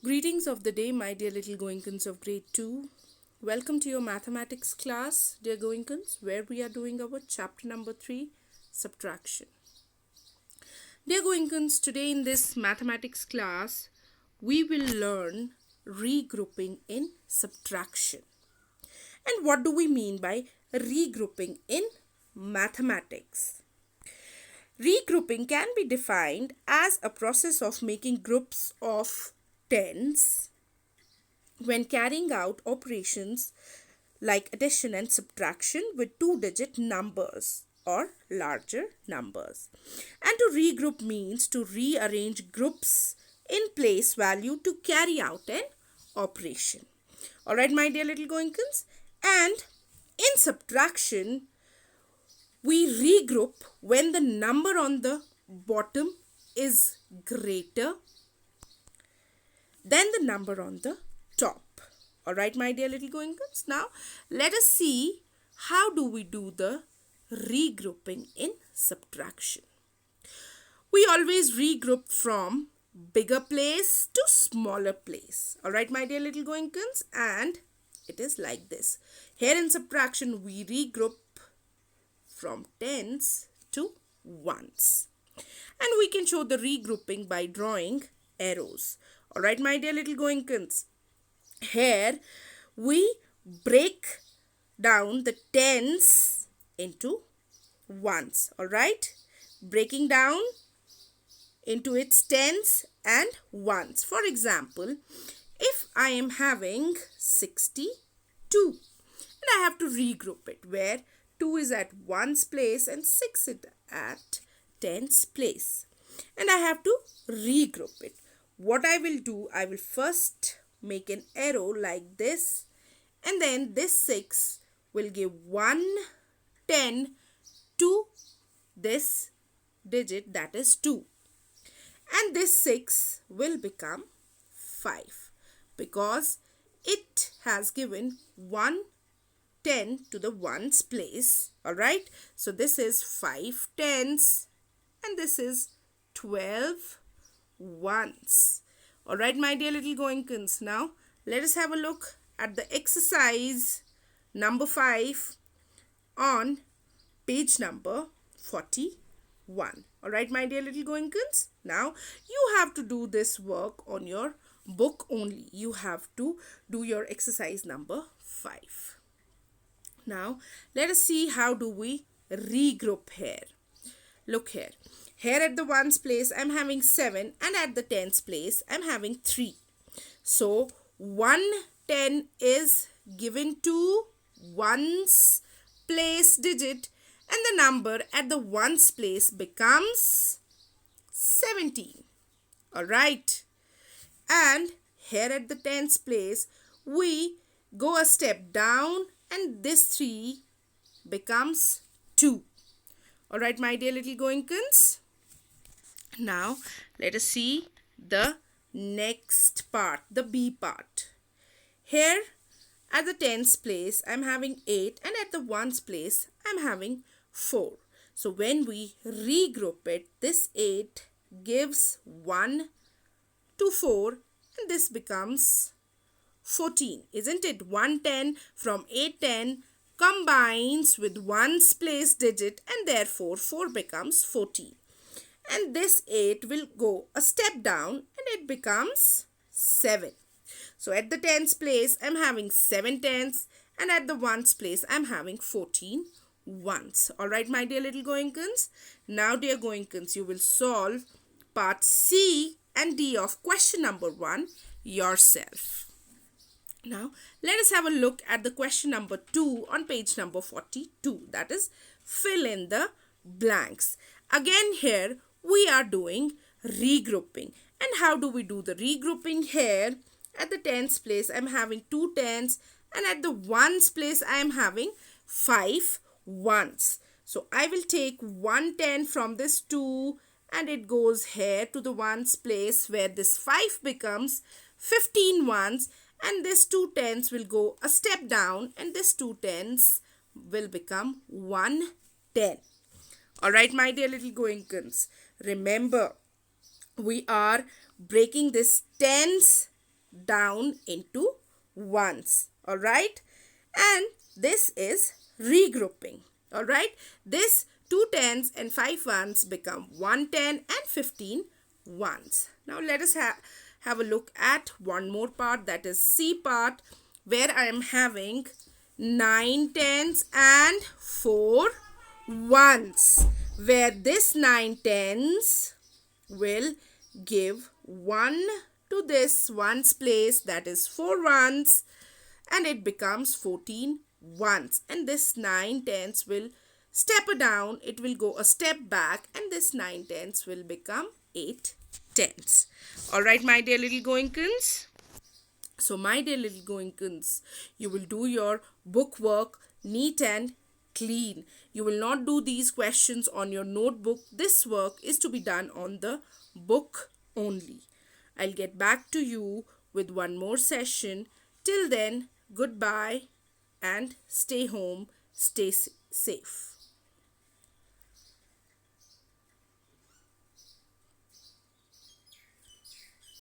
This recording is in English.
Greetings of the day, my dear little Goenkans of grade 2. Welcome to your mathematics class, dear Goenkans, where we are doing our chapter number 3, subtraction. Dear Goenkans, today in this mathematics class, we will learn regrouping in subtraction. And what do we mean by regrouping in mathematics? Regrouping can be defined as a process of making groups of tens when carrying out operations like addition and subtraction with two-digit numbers or larger numbers. And to regroup means to rearrange groups in place value to carry out an operation. Alright, my dear little Goenkans. And in subtraction, we regroup when the number on the bottom is greater than the number on the top. Alright, my dear little Goenkans. Now, let us see how do we do the regrouping in subtraction. We always regroup from bigger place to smaller place. Alright, my dear little Goenkans. And it is like this. Here in subtraction, we regroup from tens to ones. And we can show the regrouping by drawing arrows. Alright, my dear little Goenkans. Here we break down the tens into ones. Alright, breaking down into its tens and ones. For example, if I am having 62 and I have to regroup it where 2 is at ones place and 6 is at tens place. And I have to regroup it. What I will do, I will first make an arrow like this, and then this 6 will give 1 10 to this digit, that is 2. And this 6 will become 5 because it has given 1 10 to the ones place. Alright, so this is 5 tens and this is 12 ones. Alright, my dear little Goenkans. Now, let us have a look at the exercise number 5 on page number 41. Alright, my dear little Goenkans. Now, you have to do this work on your book only. You have to do your exercise number 5. Now, let us see how do we regroup here. Look here. Here at the ones place, I'm having 7 and at the tens place, I'm having 3. So, 1 10 is given to ones place digit and the number at the ones place becomes 17. Alright. And here at the tens place, we go a step down and this 3 becomes 2. Alright, my dear little Goenkans. Now, let us see the next part, the B part. Here, at the tens place, I'm having 8 and at the ones place, I'm having 4. So, when we regroup it, this 8 gives 1 to 4 and this becomes 14. Isn't it? 110 from 810 combines with ones place digit and therefore 4 becomes 14. And this 8 will go a step down and it becomes 7. So at the tens place, I'm having 7 tens and at the ones place, I'm having 14 ones. Alright, my dear little Goenkans. Now, dear Goenkans, you will solve part C and D of question number 1 yourself. Now, let us have a look at the question number 2 on page number 42. That is, fill in the blanks. Again, here we are doing regrouping. And how do we do the regrouping here? At the tens place, I'm having 2 tens and at the ones place, I'm having 5 ones. So, I will take 1 10 from this 2 and it goes here to the ones place where this 5 becomes 15 ones. And this 2 tens will go a step down and this 2 tens will become 1 10. Alright, my dear little Goenkans. Remember, we are breaking this tens down into ones. Alright, and this is regrouping. Alright, this 2 tens and 5 ones become 1 10 and 15 ones. Now let us have a look at one more part, that is C part, where I am having 9 tens and 4 ones, where this 9 tens will give 1 to this ones place, that is 4 ones, and it becomes 14 ones, and this 9 tenths will step down, it will go a step back, and this 9 tenths will become 8 tenths. Alright, my dear little Goenkans. So my dear little Goenkans, you will do your book work neat and clean. You will not do these questions on your notebook. This work is to be done on the book only. I'll get back to you with one more session. Till then, goodbye and stay home, stay safe.